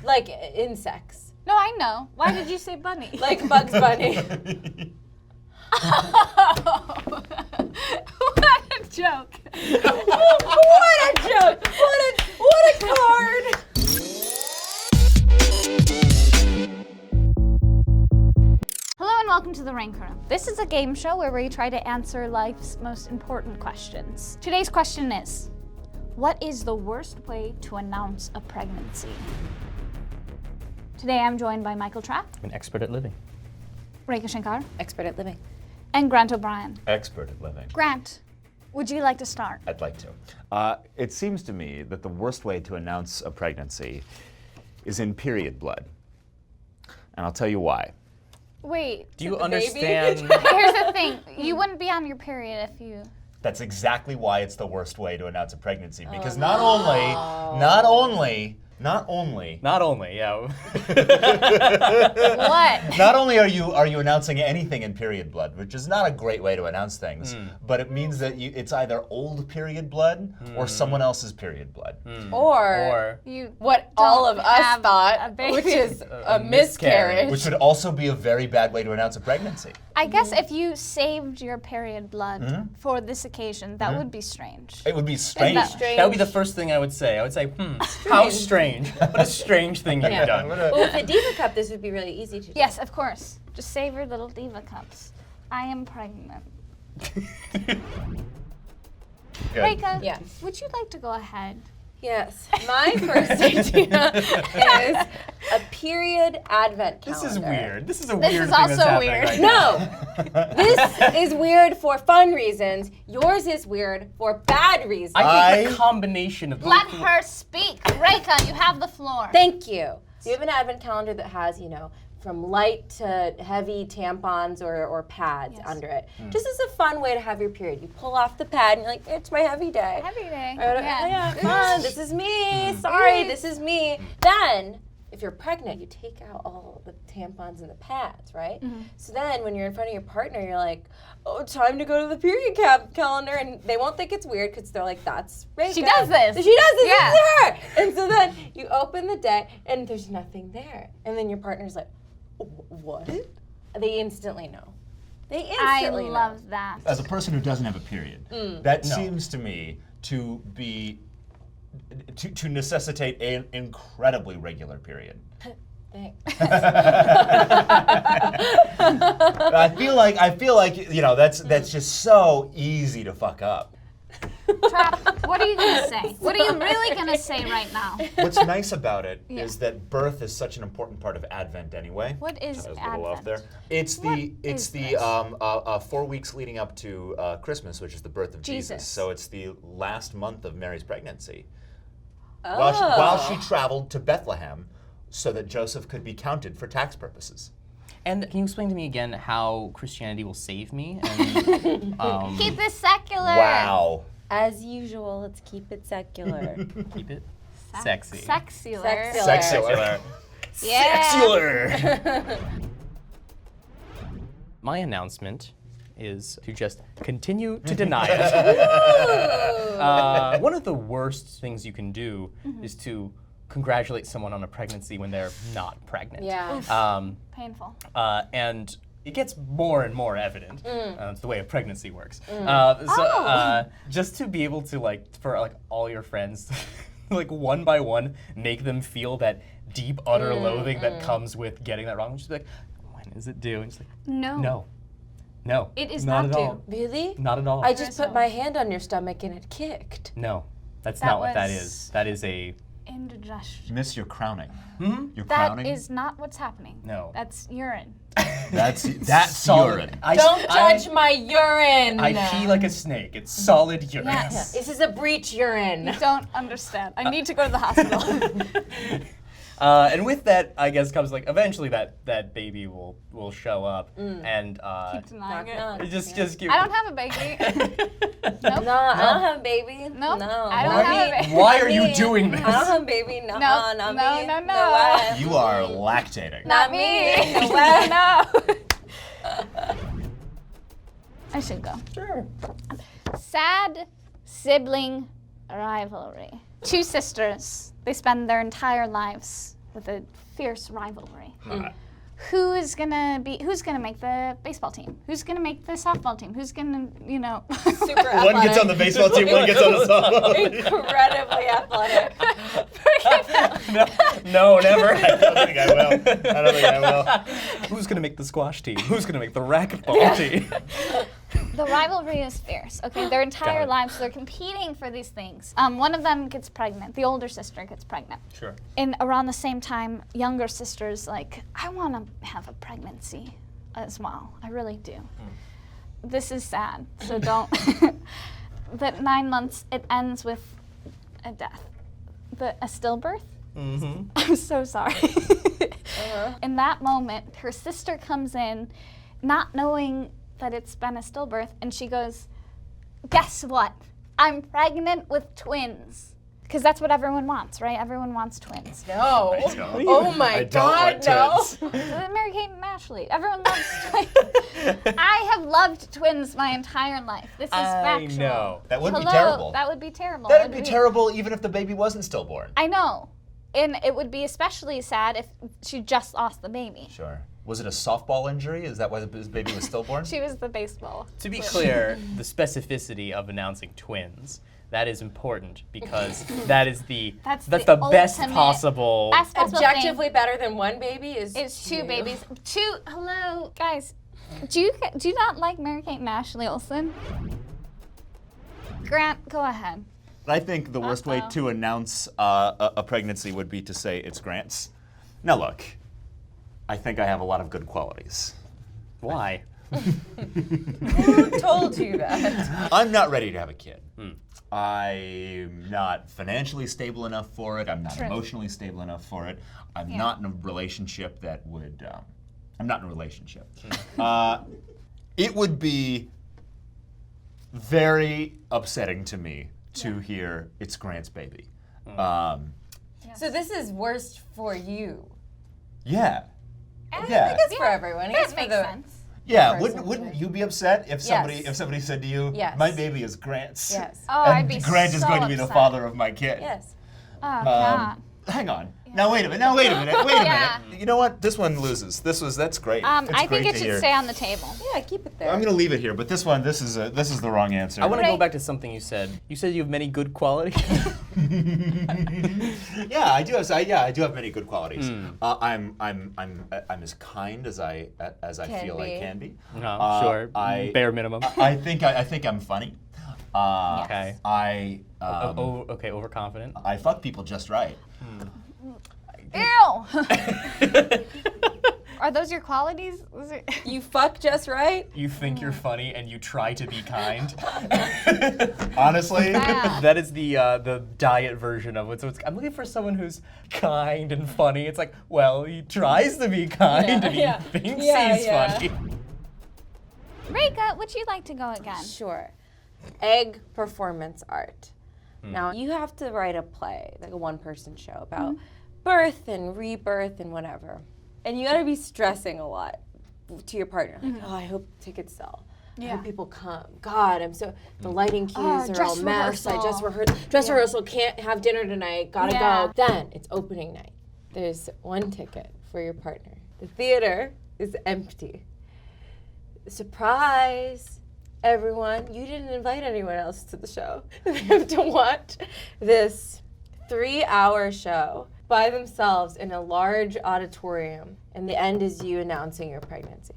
Like insects. No, I know. Why did you say bunny? Like Bugs Bunny. What a joke. What a joke! What a card! Hello and welcome to The Rank Room. This is a game show where we try to answer life's most important questions. Today's question is, what is the worst way to announce a pregnancy? Today I'm joined by Michael Trapp, An expert at living. Rekha Shankar, Expert at living. and Grant O'Brien. Expert at living. Grant, would you like to start? I'd like to. It seems to me that the worst way to announce a pregnancy is in period blood. And I'll tell you why. Wait, Do you understand? here's the thing. You wouldn't be on your period if you... That's exactly why it's the worst way to announce a pregnancy. Because not only, Not only, yeah. What? not only are you announcing anything in period blood, which is not a great way to announce things, but it means that it's either old period blood or someone else's period blood. Or You what all of don't us have a thought, baby. which is a miscarriage. miscarriage. Which would also be a very bad way to announce a pregnancy. I guess if you saved your period blood for this occasion, that would be strange. It would be strange. that- Strange. That would be the first thing I would say. I would say, how strange. What a strange thing you've done. Well, with the Diva Cup, this would be really easy to do. Yes, of course. Just save your little diva cups. I am pregnant. Good. Rekha, Yeah. would you like to go ahead? Yes. My first idea is a period advent calendar. This is weird. This is a This weird is thing that's also happening weird. right now. No! This is weird for fun reasons. Yours is weird for bad reasons. I think the combination of Let her speak. Rekha, you have the floor. Thank you. So you have an advent calendar that has, from light to heavy tampons or pads under it. Just as a fun way to have your period. You pull off the pad and you're like, it's my heavy day. Heavy day. Yeah, fun. This is me. Sorry, this is me. Then, if you're pregnant, you take out all the tampons and the pads, right? So then, when you're in front of your partner, you're like, oh, time to go to the period calendar, and they won't think it's weird because they're like, that's Rekha. She does this. She does this. Yeah. This is her. And so then you open the day, and there's nothing there, and then your partner's like, what? They instantly know. They I instantly know. love that. As a person who doesn't have a period, that seems to me to be to necessitate an incredibly regular period. Thanks. I feel like that's just so easy to fuck up. Trapp, what are you going to say? What are you really going to say right now? What's nice about it is Yeah. that birth is such an important part of Advent anyway. What is That was a little off there. Advent? It's What the is this? 4 weeks leading up to Christmas, which is the birth of Jesus. Jesus. So it's the last month of Mary's pregnancy. Oh. While she traveled to Bethlehem so that Joseph could be counted for tax purposes. And can you explain to me again how Christianity will save me? And, Keep this secular. Wow. As usual, let's keep it secular. keep it sexy. Sexier. Sexier. Sexular. Yeah. Sexular. My announcement is to just continue to deny it. One of the worst things you can do is to congratulate someone on a pregnancy when they're not pregnant. Yeah. Painful. And it gets more and more evident. It's the way a pregnancy works. Just to be able to for all your friends, one by one, make them feel that deep, utter loathing that comes with getting that wrong. Just be like, when is it due? And just like, No. no. It is not not at due. all. Really? Not at all. I just put my hand on your stomach and it kicked. No, that's That not what that was- is. That is a Indigestion. Miss, you're crowning. You're That crowning? is not what's happening. No. That's urine. That's solid. urine. Don't judge my urine. I pee like a snake. It's solid urine. Yes. This is a breech urine. You don't understand. I need to go to the hospital. And with that, I guess comes eventually that baby will show up and Keep denying it. Knock, knock. just give. I don't have a baby. Nope. No, I don't have a baby. Nope, No. I don't Not have me. a baby. Why are you doing this? I don't have a baby. No, No, not no, me. no, no. way. You are lactating. Not me. No way. No. I should go. Sure. Sad sibling rivalry. Two sisters. They spend their entire lives with a fierce rivalry. Who's gonna make the baseball team? Who's gonna make the softball team? Who's gonna, Super athletic. One gets on the baseball team, one gets on the softball team. Incredibly athletic. No, never. I don't think I will. Who's gonna make the squash team? Who's gonna make the racquetball team? The rivalry is fierce, okay? Their entire lives, they're competing for these things. One of them gets pregnant. The older sister gets pregnant. Sure. And around the same time, younger sister's like, I want to have a pregnancy as well. I really do. This is sad, so don't. But 9 months, it ends with a death. A stillbirth? Mm-hmm. I'm so sorry. In that moment, her sister comes in, not knowing that it's been a stillbirth, and she goes, guess what? I'm pregnant with twins. Because that's what everyone wants, right? Everyone wants twins. No. Oh my God, no. Mary-Kate and Ashley. Everyone loves twins. I have loved twins my entire life. This is factual. I know. That would be Hello, terrible. That would be terrible. That would be terrible even if the baby wasn't stillborn. I know. And it would be especially sad if she just lost the baby. Sure. Was it a softball injury? Is that why the baby was stillborn? She was the baseball. To be clear, the specificity of announcing twins, that is important because that is That's the the best ultimate- possible. That's the Objectively better than one baby is It's two babies. Hello, guys. Do you not like Mary-Kate and Ashley Olsen? Grant, go ahead. I think the worst way to announce a pregnancy would be to say it's Grant's. Now look, I think I have a lot of good qualities. Why? Who told you that? I'm not ready to have a kid. I'm not financially stable enough for it. I'm not emotionally stable enough for it. I'm not in a relationship that would. I'm not in a relationship. It would be very upsetting to me to hear it's Grant's baby. So this is worst for you. Yeah. I think it's for everyone. I guess That for makes the sense. Yeah, person. wouldn't you be upset if somebody Yes. if somebody said to you, Yes. "My baby is Grant's"? Yes. Oh, and I'd be Grant is so going to be the upset. father of my kid. Yes. Oh, God. Hang on. Now wait a minute. Wait a Yeah. minute. You know what? This one loses. That's great. It's I think great it to should hear. stay on the table. Yeah, keep it there. I'm gonna leave it here, but this is the wrong answer. I want to go Right. back to something you said. You said you have many good qualities. Yeah, I do have many good qualities. I'm as kind as I feel I can be. No, sure. Bare minimum. I think I'm funny. Okay. I overconfident. I fuck people just right. Ew! Are those your qualities? You fuck just right? You think you're funny and you try to be kind. Honestly, Bad. That is the diet version of it. So I'm looking for someone who's kind and funny. It's like, well, he tries to be kind and he thinks he's funny. Rekha, would you like to go again? Sure. Egg performance art. Now, you have to write a play, like a one-person show about birth and rebirth and whatever. And you gotta be stressing a lot to your partner. Like, oh, I hope tickets sell. I hope people come. God, the lighting cues are dress all messed. I just rehearsal. rehearsed. Dress rehearsal, can't have dinner tonight, gotta go. Then, it's opening night. There's one ticket for your partner. The theater is empty. Surprise! Everyone, you didn't invite anyone else to the show. They have to watch this 3-hour show by themselves in a large auditorium, and the end is you announcing your pregnancy.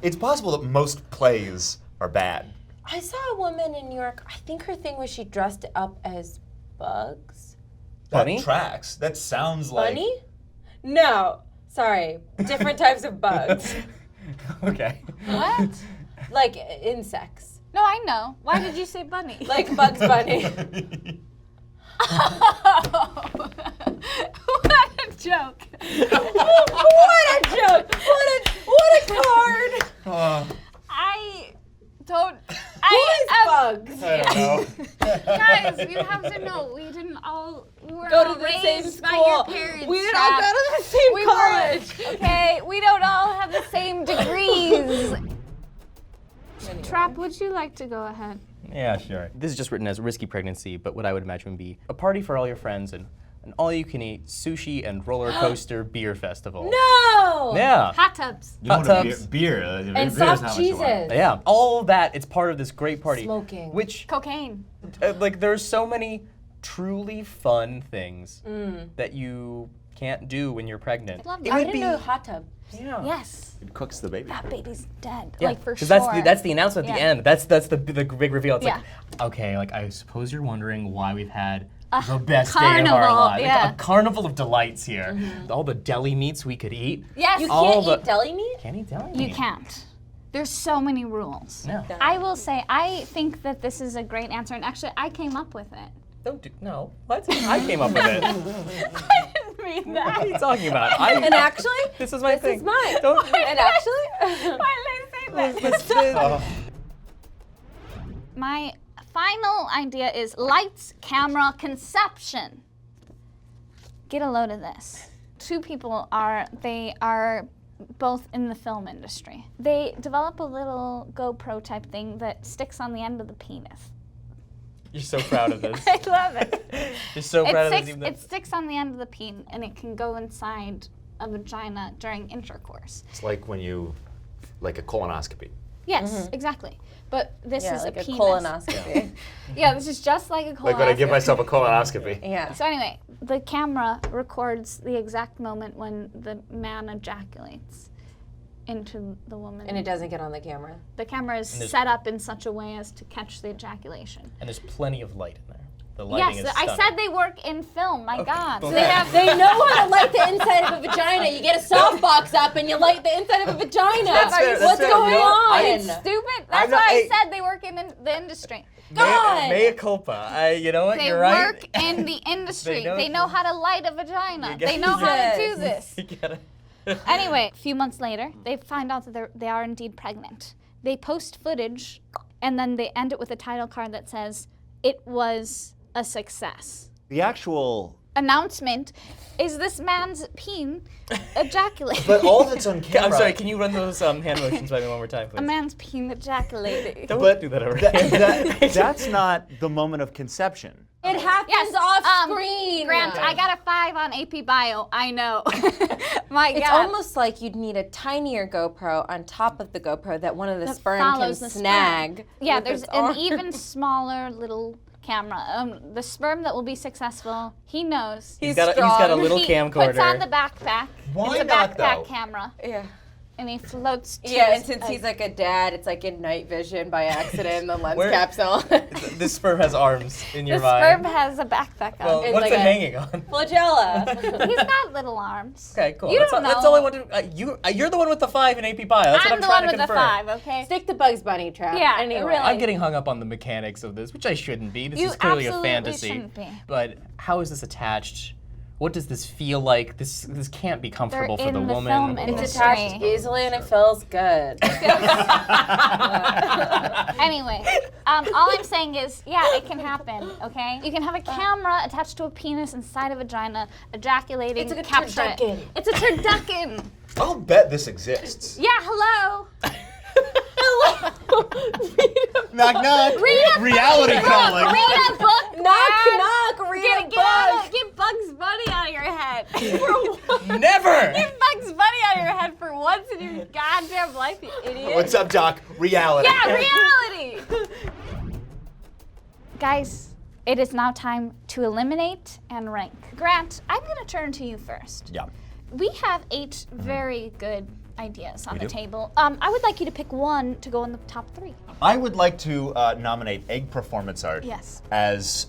it's possible that most plays are bad. I saw a woman in New York, I think her thing was she dressed up as bugs. Bunny? That tracks. That sounds like. Bunny? No, sorry, different types of bugs. Okay. What? Like insects. No, I know. Why did you say bunny? Like Bugs Bunny. What a joke. What a joke! What a card! I don't. Who is Bugs? I don't know. Guys, you have to know, we didn't all we were Go all to the same raised by school. your parents. We didn't all Trapp. go to the same We college. weren't, okay, we don't all have the same degrees. Trapp, would you like to go ahead? Yeah, sure. This is just written as risky pregnancy, but what I would imagine would be a party for all your friends and an all-you-can-eat sushi and roller coaster beer festival. No! Yeah. Hot tubs. You want Hot a tubs. beer. And Beer is soft not what you want. cheeses. Yeah, all that, it's part of this great party. Smoking. Which, Cocaine. like, there's so many truly fun things that you can't do when you're pregnant. I love It that. I would didn't be, know hot tub. yeah. Yes. It cooks the baby. That baby's dead. Yeah, Like, for sure. that's the announcement at the Yeah. end. That's the big reveal. It's Yeah. like, okay, like I suppose you're wondering why we've had the best day of carnival, our lives. Like, yeah. a carnival of delights here. All the deli meats we could eat. Yes. You All can't the- eat deli meat? Can't eat deli You meat. can't. There's so many rules. No. I will say, I think that this is a great answer, and actually, I came up with it. Don't do, no. What? I came up with it. I didn't mean What that. are you talking about? And actually, this is my this thing. is mine. Don't. And actually, Why did I say that? My final idea is lights, camera, conception. Get a load of this. Two people they are both in the film industry. They develop a little GoPro type thing that sticks on the end of the penis. You're so proud of this. I love it. You're so proud of this. even though- It sticks on the end of the peen and it can go inside a vagina during intercourse. It's like when you, like a colonoscopy. Yes, exactly. But this yeah, is like a penis. colonoscopy. Yeah, this is just like a colonoscopy. Like when I give myself a colonoscopy. Yeah. So anyway, the camera records the exact moment when the man ejaculates into the woman. And it doesn't get on the camera. The camera is there's- set up in such a way as to catch the ejaculation. And there's plenty of light in there. The lighting Yes, is I stunning. said they work in film. My God. okay. They know how to light the inside of a vagina. You get a softbox up and you light the inside of a vagina. That's fair, that's What's fair. going You know what? on? It's stupid. That's I'm not- why I hey. said they work in the industry. God! Mea culpa. You know what? They You're right. work in the industry. They they know- know how to light a vagina. You get- They know how to do Yes. this. You gotta- Anyway, a few months later, they find out that they are indeed pregnant. They post footage, and then they end it with a title card that says, "It was a success." The actual, Announcement is this man's peen ejaculated. but all that's on camera. I'm sorry, can you run those hand motions by me one more time, please? A man's peen ejaculated. Don't But do that over that's not the moment of conception. It happens Yes, off screen. Grant, I got a 5 on AP Bio. I know. My It's God. almost like you'd need a tinier GoPro on top of the GoPro that one of the That sperm can follows the sperm. snag. Yeah, with there's its an arm. even smaller little camera. The sperm that will be successful, he knows. He's got a strong. little He camcorder. puts on the backpack. Why it's a not, backpack though? camera, Yeah. and he floats. To Yeah, and his- since he's like a dad, it's like in night vision by accident, the lens Where- cap's on. This sperm has arms in the your sperm mind. has a backpack on. Well, It's what's like it a- hanging on? Flagella. He's got little arms. Okay, cool. You That's, don't that's know. all I want to. You're the one with the 5 in AP Bio. That's what I'm I'm the trying one to with the confirm. 5. Okay. Stick to Bugs Bunny Trap. Yeah, anyway. really. I'm getting hung up on the mechanics of this, which I shouldn't be. This You is clearly a absolutely fantasy. shouldn't be. But how is this attached? What does this feel like? This can't be comfortable They're for the in the woman. film or- It's industry. attached easily and it feels good. Anyway, all I'm saying is, yeah, it can happen, okay? You can have a camera attached to a penis inside a vagina, ejaculating, It's like a capture it. turducken. It's a turducken. I'll bet this exists. Yeah, hello. Knock knock. Read a Reality fucking calling. book. Read a book. Knock, man. knock, read a book. Get Bugs Bunny out of your head. Never. Get Bugs Bunny out of your head for once in your goddamn life, you idiot. What's up, Doc? Reality. Yeah, reality. Guys, it is now time to eliminate and rank. Grant, I'm going to turn to you first. Yeah. We have 8 very good ideas on We the do. table. I would like you to pick one to go in the top 3. I would like to nominate egg performance art Yes. as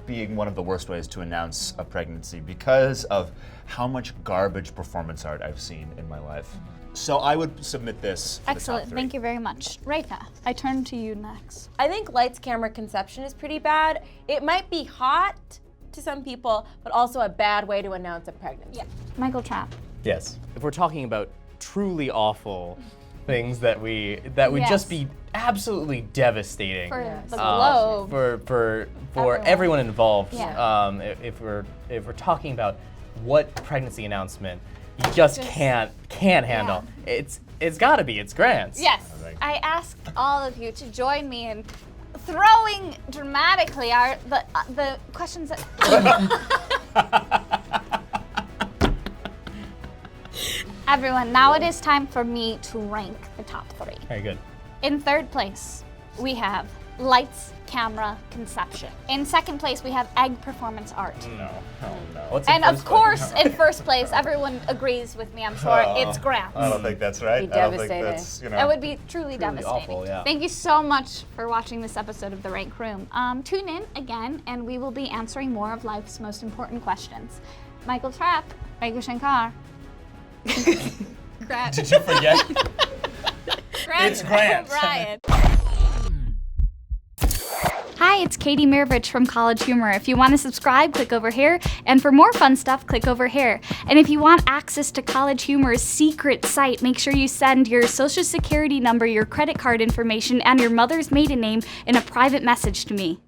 being one of the worst ways to announce a pregnancy because of how much garbage performance art I've seen in my life. So I would submit this. For Excellent. The top 3. Thank you very much. Rekha, I turn to you next. I think lights, camera, conception is pretty bad. It might be hot to some people, but also a bad way to announce a pregnancy. Yeah. Michael Trapp. Yes. If we're talking about truly awful things that would Yes. just be absolutely devastating For Yes. the globe. for Everyone. everyone involved. Yeah. If we're talking about what pregnancy announcement you just can't handle, it's got to be Grant's. Yes. I ask all of you to join me in throwing dramatically the questions that Everyone, now it is time for me to rank the top 3. Very good. In 3rd place, we have lights, camera, conception. In 2nd place, we have egg performance art. No. Oh no. What's in And of first course, place? in 1st place, everyone agrees with me, I'm sure, it's grants. I don't think that's right. Be I don't think devastating. that's, you know. That would be truly devastating. awful, yeah. Thank you so much for watching this episode of The Rank Room. Tune in again, and we will be answering more of life's most important questions. Michael Trapp, Rekha Shankar. Grant. Did you forget? It's Grant. Brian. Hi, it's Katie Marovitch from College Humor. If you want to subscribe, click over here. And for more fun stuff, click over here. And if you want access to College Humor's secret site, make sure you send your social security number, your credit card information, and your mother's maiden name in a private message to me.